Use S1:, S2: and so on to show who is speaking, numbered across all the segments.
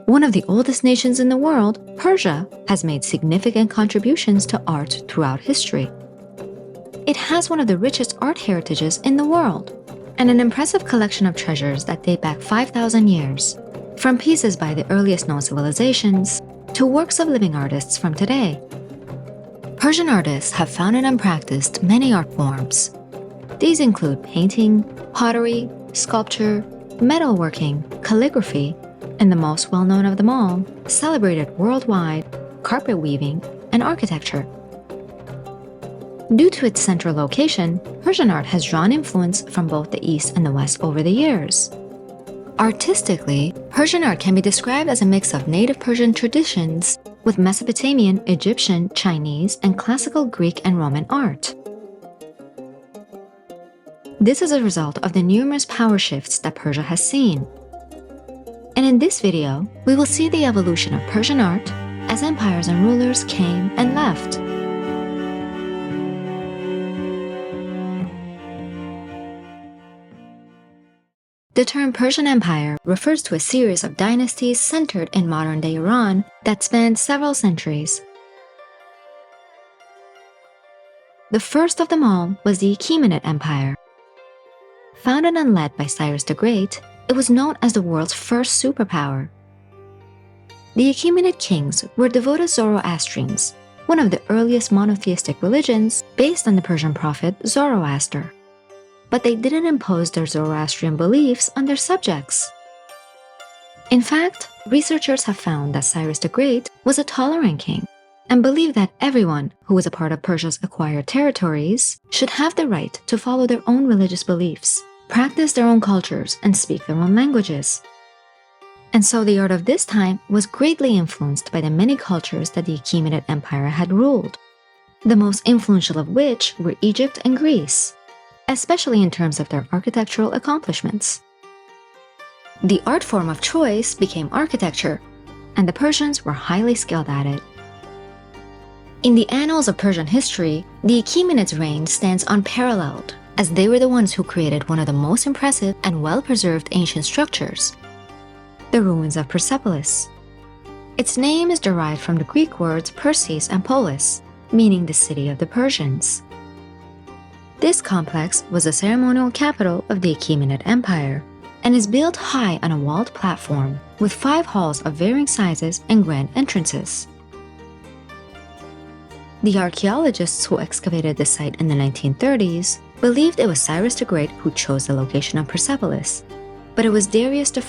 S1: One of the oldest nations in the world, Persia, has made significant contributions to art throughout history. It has one of the richest art heritages in the world, and an impressive collection of treasures that date back 5,000 years, from pieces by the earliest known civilizations to works of living artists from today. Persian artists have founded and practiced many art forms. These include painting, pottery, sculpture, metalworking, calligraphy, and the most well-known of them all, celebrated worldwide, carpet weaving, and architecture. Due to its central location, Persian art has drawn influence from both the East and the West over the years. Artistically, Persian art can be described as a mix of native Persian traditions with Mesopotamian, Egyptian, Chinese, and classical Greek and Roman art. This is a result of the numerous power shifts that Persia has seen. And in this video, we will see the evolution of Persian art as empires and rulers came and left. The term Persian Empire refers to a series of dynasties centered in modern-day Iran that spanned several centuries. The first of them all was the Achaemenid Empire. Founded and led by Cyrus the Great, it was known as the world's first superpower. The Achaemenid kings were devoted Zoroastrians, one of the earliest monotheistic religions based on the Persian prophet Zoroaster. But they didn't impose their Zoroastrian beliefs on their subjects. In fact, researchers have found that Cyrus the Great was a tolerant king and believed that everyone who was a part of Persia's acquired territories should have the right to follow their own religious beliefs, practice their own cultures, and speak their own languages. And so the art of this time was greatly influenced by the many cultures that the Achaemenid Empire had ruled, the most influential of which were Egypt and Greece, especially in terms of their architectural accomplishments. The art form of choice became architecture, and the Persians were highly skilled at it. In the annals of Persian history, the Achaemenids' reign stands unparalleled, as they were the ones who created one of the most impressive and well-preserved ancient structures, the ruins of Persepolis. Its name is derived from the Greek words Persis and Polis, meaning the city of the Persians. This complex was the ceremonial capital of the Achaemenid Empire and is built high on a walled platform with 5 halls of varying sizes and grand entrances. The archaeologists who excavated the site in the 1930s believed it was Cyrus the Great who chose the location of Persepolis, but it was Darius I,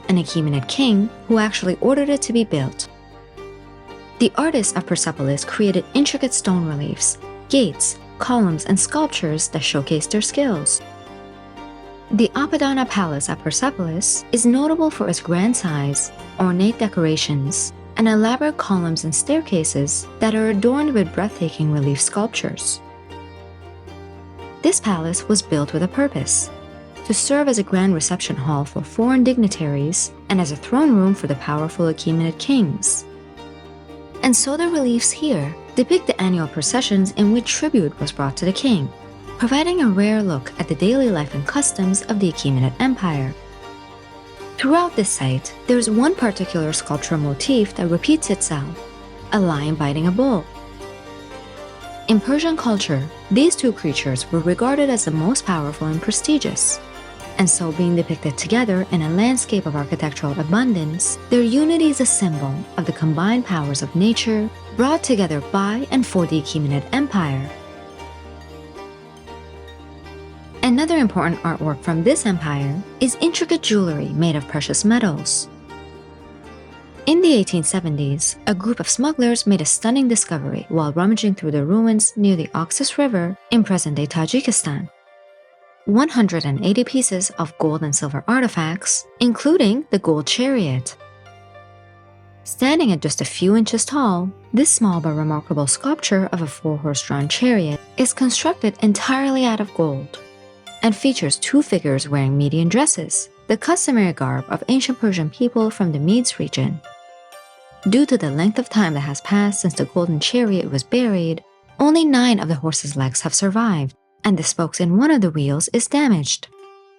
S1: an Achaemenid king, who actually ordered it to be built. The artists of Persepolis created intricate stone reliefs, gates, columns, and sculptures that showcased their skills. The Apadana Palace at Persepolis is notable for its grand size, ornate decorations, and elaborate columns and staircases that are adorned with breathtaking relief sculptures. This palace was built with a purpose: to serve as a grand reception hall for foreign dignitaries and as a throne room for the powerful Achaemenid kings. And so the reliefs here depict the annual processions in which tribute was brought to the king, providing a rare look at the daily life and customs of the Achaemenid Empire. Throughout this site, there is one particular sculptural motif that repeats itself: a lion biting a bull. In Persian culture, these two creatures were regarded as the most powerful and prestigious, and so being depicted together in a landscape of architectural abundance, their unity is a symbol of the combined powers of nature brought together by and for the Achaemenid Empire. Another important artwork from this empire is intricate jewelry made of precious metals. In the 1870s, a group of smugglers made a stunning discovery while rummaging through the ruins near the Oxus River in present-day Tajikistan. 180 pieces of gold and silver artifacts, including the gold chariot. Standing at just a few inches tall, this small but remarkable sculpture of a 4-horse-drawn chariot is constructed entirely out of gold and features 2 figures wearing Median dresses, the customary garb of ancient Persian people from the Medes region. Due to the length of time that has passed since the golden chariot was buried, only 9 of the horse's legs have survived, and the spokes in one of the wheels is damaged.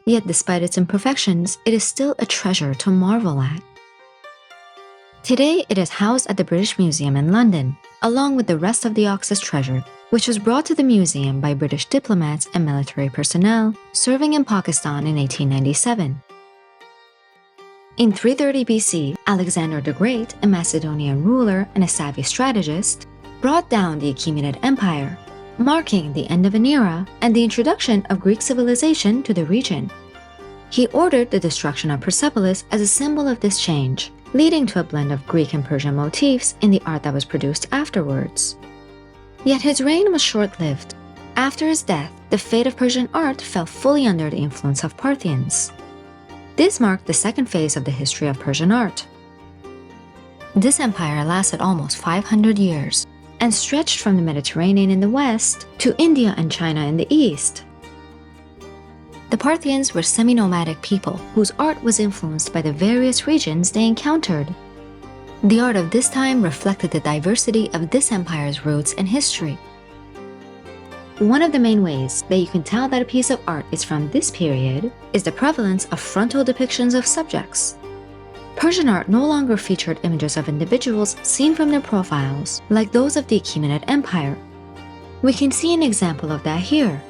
S1: Yet despite its imperfections, it is still a treasure to marvel at. Today, it is housed at the British Museum in London, along with the rest of the Oxus treasure, which was brought to the museum by British diplomats and military personnel serving in Pakistan in 1897. In 330 BC, Alexander the Great, a Macedonian ruler and a savvy strategist, brought down the Achaemenid Empire, marking the end of an era and the introduction of Greek civilization to the region. He ordered the destruction of Persepolis as a symbol of this change, leading to a blend of Greek and Persian motifs in the art that was produced afterwards. Yet his reign was short-lived. After his death, the fate of Persian art fell fully under the influence of Parthians. This marked the second phase of the history of Persian art. This empire lasted almost 500 years and stretched from the Mediterranean in the west to India and China in the east. The Parthians were semi-nomadic people whose art was influenced by the various regions they encountered. The art of this time reflected the diversity of this empire's roots and history. One of the main ways that you can tell that a piece of art is from this period is the prevalence of frontal depictions of subjects. Persian art no longer featured images of individuals seen from their profiles like those of the Achaemenid Empire. We can see an example of that here.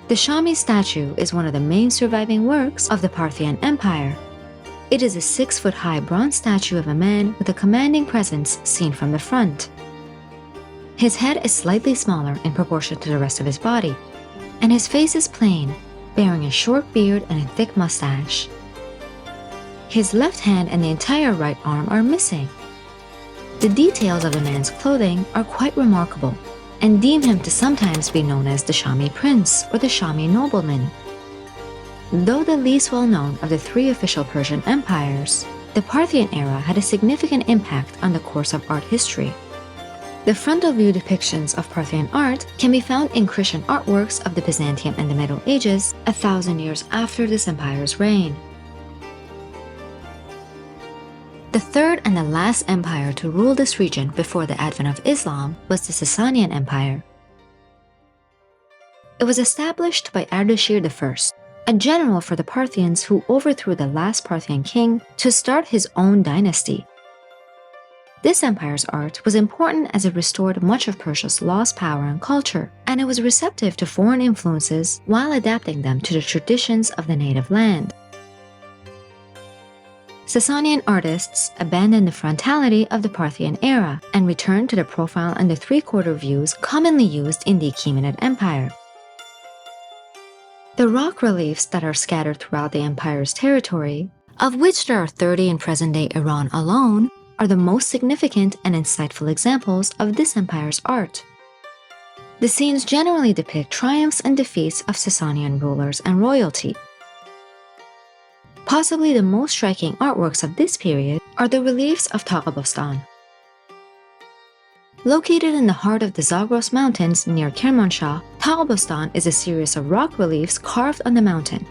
S1: The Shami statue is one of the main surviving works of the Parthian Empire. It is a 6-foot-high bronze statue of a man with a commanding presence seen from the front. His head is slightly smaller in proportion to the rest of his body, and his face is plain, bearing a short beard and a thick mustache. His left hand and the entire right arm are missing. The details of the man's clothing are quite remarkable, and deem him to sometimes be known as the Shami prince or the Shami nobleman. Though the least well-known of the 3 official Persian empires, the Parthian era had a significant impact on the course of art history. The frontal view depictions of Parthian art can be found in Christian artworks of the Byzantium and the Middle Ages 1,000 years after this empire's reign. The third and the last empire to rule this region before the advent of Islam was the Sassanian Empire. It was established by Ardashir I, a general for the Parthians who overthrew the last Parthian king to start his own dynasty. This empire's art was important as it restored much of Persia's lost power and culture, and it was receptive to foreign influences while adapting them to the traditions of the native land. Sassanian artists abandoned the frontality of the Parthian era and returned to the profile and the 3/4 views commonly used in the Achaemenid Empire. The rock reliefs that are scattered throughout the empire's territory, of which there are 30 in present-day Iran alone, are the most significant and insightful examples of this empire's art. The scenes generally depict triumphs and defeats of Sassanian rulers and royalty. Possibly the most striking artworks of this period are the reliefs of Tağabostan. Located in the heart of the Zagros Mountains near Kermanshah, Tağabostan is a series of rock reliefs carved on the mountain.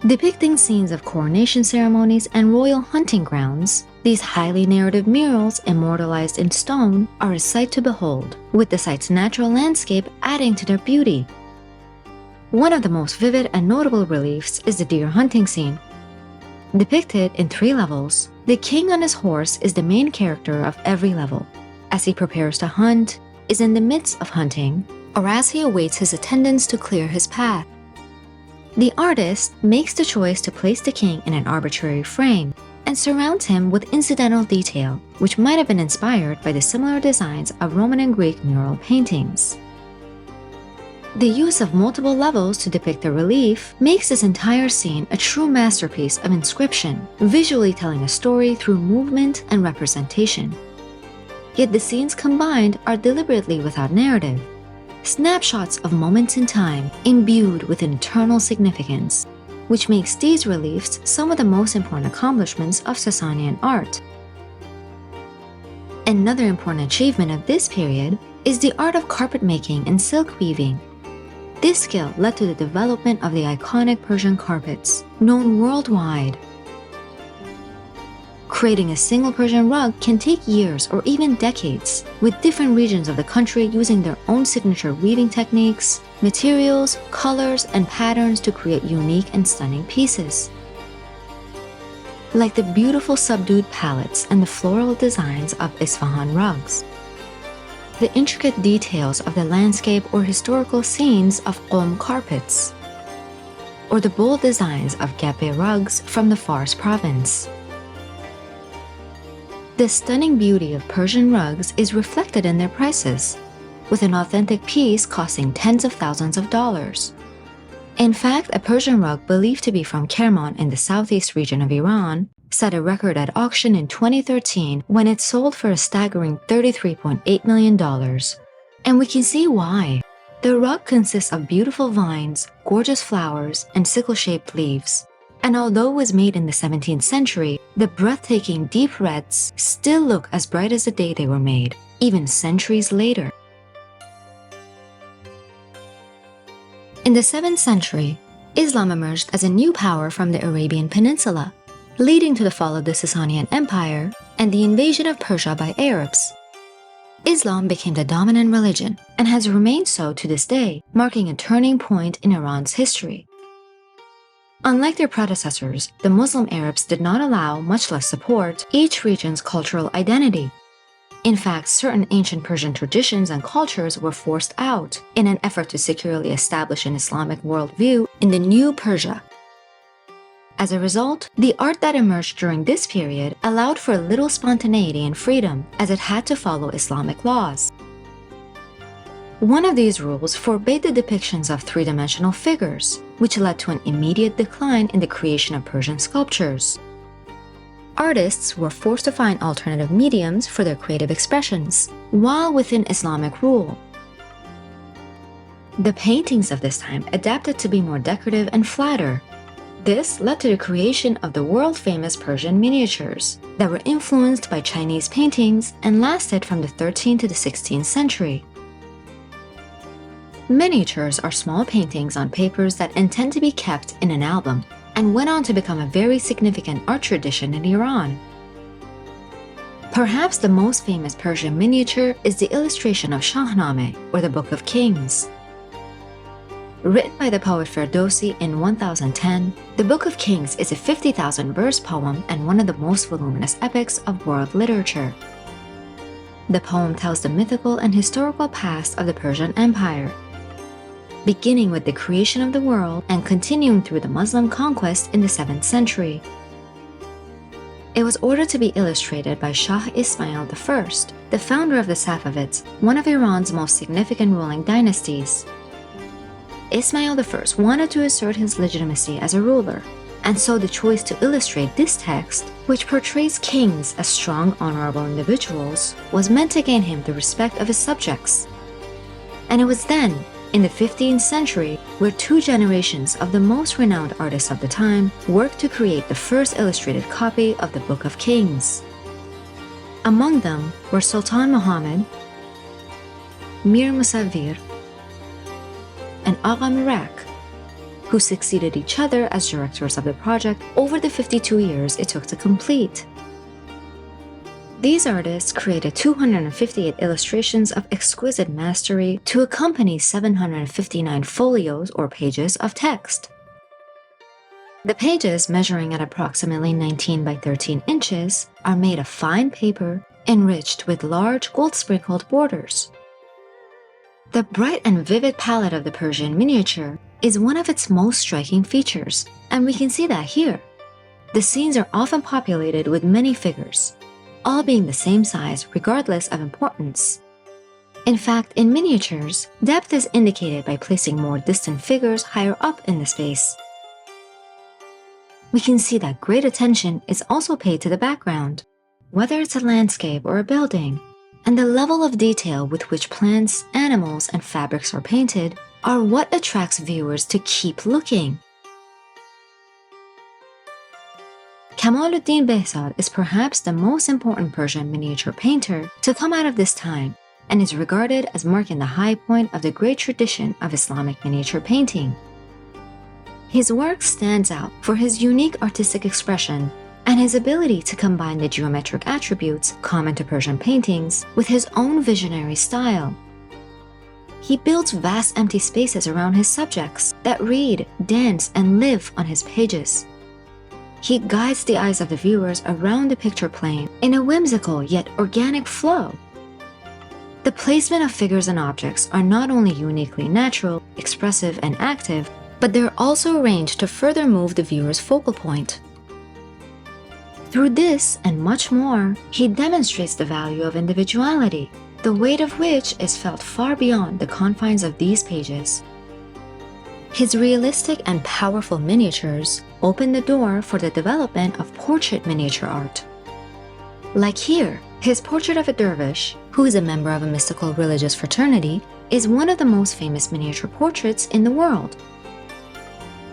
S1: Depicting scenes of coronation ceremonies and royal hunting grounds, these highly narrative murals immortalized in stone are a sight to behold, with the site's natural landscape adding to their beauty. One of the most vivid and notable reliefs is the deer hunting scene. Depicted in 3 levels, the king on his horse is the main character of every level, as he prepares to hunt, is in the midst of hunting, or as he awaits his attendants to clear his path. The artist makes the choice to place the king in an arbitrary frame and surrounds him with incidental detail, which might have been inspired by the similar designs of Roman and Greek mural paintings. The use of multiple levels to depict a relief makes this entire scene a true masterpiece of inscription, visually telling a story through movement and representation. Yet the scenes combined are deliberately without narrative, snapshots of moments in time imbued with an eternal significance, which makes these reliefs some of the most important accomplishments of Sassanian art. Another important achievement of this period is the art of carpet making and silk weaving. This skill led to the development of the iconic Persian carpets, known worldwide. Creating a single Persian rug can take years or even decades, with different regions of the country using their own signature weaving techniques, materials, colors, and patterns to create unique and stunning pieces. like the beautiful subdued palettes and the floral designs of Isfahan rugs, the intricate details of the landscape or historical scenes of Qom carpets, or the bold designs of Gabe rugs from the Fars province. The stunning beauty of Persian rugs is reflected in their prices, with an authentic piece costing tens of thousands of dollars. In fact, a Persian rug believed to be from Caravan in the southeast region of Iran set a record at auction in 2013 when it sold for a staggering $33.8 million. And we can see why. The rug consists of beautiful vines, gorgeous flowers, and sickle-shaped leaves. And although it was made in the 17th century, the breathtaking deep reds still look as bright as the day they were made, even centuries later. In the 7th century, Islam emerged as a new power from the Arabian Peninsula, leading to the fall of the Sassanian Empire and the invasion of Persia by Arabs. Islam became the dominant religion and has remained so to this day, marking a turning point in Iran's history. Unlike their predecessors, the Muslim Arabs did not allow, much less support, each region's cultural identity. In fact, certain ancient Persian traditions and cultures were forced out in an effort to securely establish an Islamic worldview in the new Persia. As a result, the art that emerged during this period allowed for little spontaneity and freedom, as it had to follow Islamic laws. One of these rules forbade the depictions of three-dimensional figures, which led to an immediate decline in the creation of Persian sculptures. Artists were forced to find alternative mediums for their creative expressions, while within Islamic rule. The paintings of this time adapted to be more decorative and flatter. This led to the creation of the world-famous Persian miniatures that were influenced by Chinese paintings and lasted from the 13th to the 16th century. Miniatures are small paintings on papers that intend to be kept in an album, and went on to become a very significant art tradition in Iran. Perhaps the most famous Persian miniature is the illustration of Shahnameh, or the Book of Kings. Written by the poet Ferdowsi in 1010, the Book of Kings is a 50,000-verse poem and one of the most voluminous epics of world literature. The poem tells the mythical and historical past of the Persian Empire, beginning with the creation of the world and continuing through the Muslim conquest in the 7th century. It was ordered to be illustrated by Shah Ismail I, the founder of the Safavids, one of Iran's most significant ruling dynasties. Ismail I wanted to assert his legitimacy as a ruler, and so the choice to illustrate this text, which portrays kings as strong, honorable individuals, was meant to gain him the respect of his subjects. And it was then, in the 15th century, where two generations of the most renowned artists of the time worked to create the first illustrated copy of the Book of Kings. Among them were Sultan Muhammad, Mir Musawwir, and Agha Mirak, who succeeded each other as directors of the project over the 52 years it took to complete. These artists created 258 illustrations of exquisite mastery to accompany 759 folios or pages of text. The pages, measuring at approximately 19 by 13 inches, are made of fine paper enriched with large gold-sprinkled borders. The bright and vivid palette of the Persian miniature is one of its most striking features, and we can see that here. The scenes are often populated with many figures, all being the same size regardless of importance. In fact, in miniatures, depth is indicated by placing more distant figures higher up in the space. We can see that great attention is also paid to the background, whether it's a landscape or a building, and the level of detail with which plants, animals, and fabrics are painted are what attracts viewers to keep looking. Kamaluddin Behzad is perhaps the most important Persian miniature painter to come out of this time and is regarded as marking the high point of the great tradition of Islamic miniature painting. His work stands out for his unique artistic expression and his ability to combine the geometric attributes common to Persian paintings with his own visionary style. He builds vast empty spaces around his subjects that read, dance, and live on his pages. he guides the eyes of the viewers around the picture plane in a whimsical yet organic flow. The placement of figures and objects are not only uniquely natural, expressive, and active, but they're also arranged to further move the viewer's focal point. Through this and much more, he demonstrates the value of individuality, the weight of which is felt far beyond the confines of these pages. His realistic and powerful miniatures open the door for the development of portrait miniature art. Like here, his portrait of a dervish, who is a member of a mystical religious fraternity, is one of the most famous miniature portraits in the world.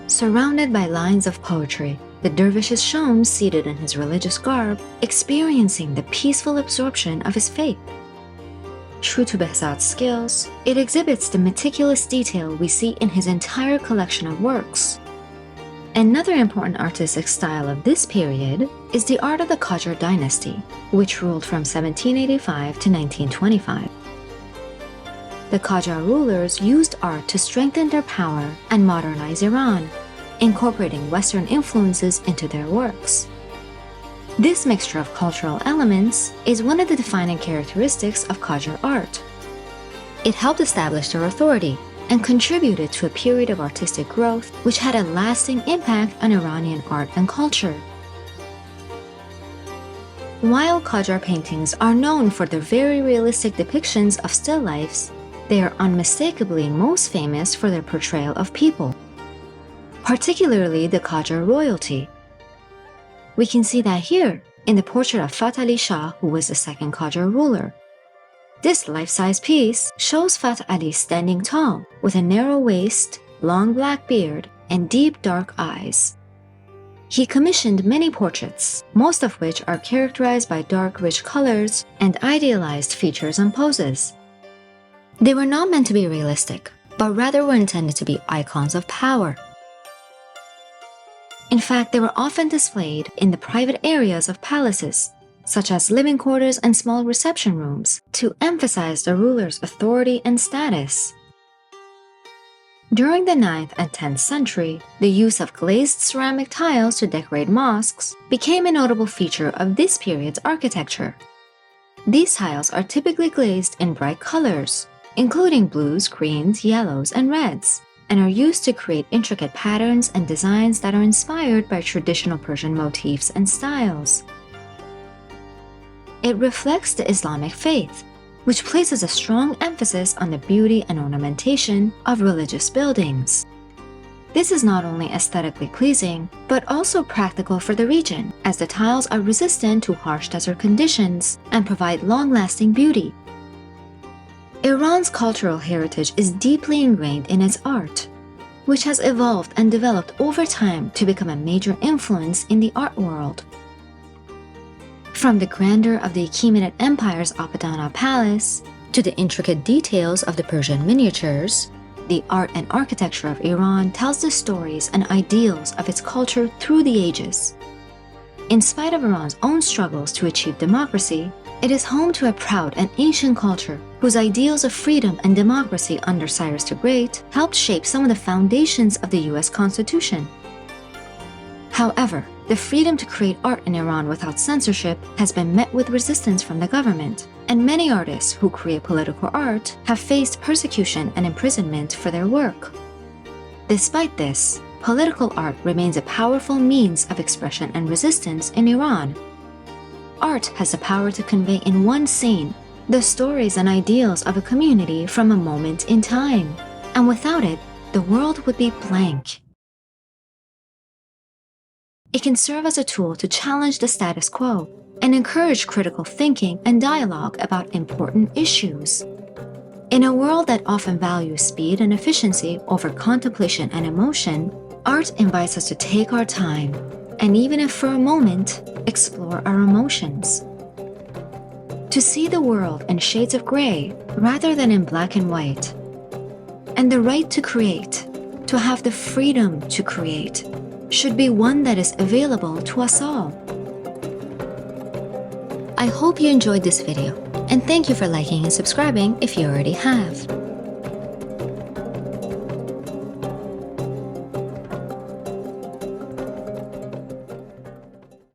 S1: Surrounded by lines of poetry, the dervish is shown seated in his religious garb, experiencing the peaceful absorption of his faith. True to Behzad's skills, it exhibits the meticulous detail we see in his entire collection of works. Another important artistic style of this period is the art of the Qajar dynasty, which ruled from 1785 to 1925. The Qajar rulers used art to strengthen their power and modernize Iran, incorporating Western influences into their works. This mixture of cultural elements is one of the defining characteristics of Qajar art. It helped establish their authority and contributed to a period of artistic growth which had a lasting impact on Iranian art and culture. While Qajar paintings are known for their very realistic depictions of still lifes, they are unmistakably most famous for their portrayal of people, particularly the Qajar royalty. We can see that here in the portrait of Fath Ali Shah, who was the second Qajar ruler. This life-size piece shows Fath Ali standing tall, with a narrow waist, long black beard, and deep dark eyes. He commissioned many portraits, most of which are characterized by dark, rich colors and idealized features and poses. They were not meant to be realistic, but rather were intended to be icons of power. In fact, they were often displayed in the private areas of palaces, such as living quarters and small reception rooms, to emphasize the ruler's authority and status. During the 9th and 10th century, the use of glazed ceramic tiles to decorate mosques became a notable feature of this period's architecture. These tiles are typically glazed in bright colors, including blues, greens, yellows, and reds, and are used to create intricate patterns and designs that are inspired by traditional Persian motifs and styles. It reflects the Islamic faith, which places a strong emphasis on the beauty and ornamentation of religious buildings. This is not only aesthetically pleasing, but also practical for the region, as the tiles are resistant to harsh desert conditions and provide long-lasting beauty. Iran's cultural heritage is deeply ingrained in its art, which has evolved and developed over time to become a major influence in the art world. From the grandeur of the Achaemenid Empire's Apadana Palace to the intricate details of the Persian miniatures, the art and architecture of Iran tells the stories and ideals of its culture through the ages. In spite of Iran's own struggles to achieve democracy, it is home to a proud and ancient culture whose ideals of freedom and democracy under Cyrus the Great helped shape some of the foundations of the US Constitution. However, the freedom to create art in Iran without censorship has been met with resistance from the government, and many artists who create political art have faced persecution and imprisonment for their work. Despite this, political art remains a powerful means of expression and resistance in Iran. Art has the power to convey in one scene the stories and ideals of a community from a moment in time, and without it, the world would be blank. It can serve as a tool to challenge the status quo and encourage critical thinking and dialogue about important issues. In a world that often values speed and efficiency over contemplation and emotion, art invites us to take our time and, even if for a moment, explore our emotions. To see the world in shades of gray rather than in black and white. And the right to create, to have the freedom to create, should be one that is available to us all. I hope you enjoyed this video, and thank you for liking and subscribing if you already have.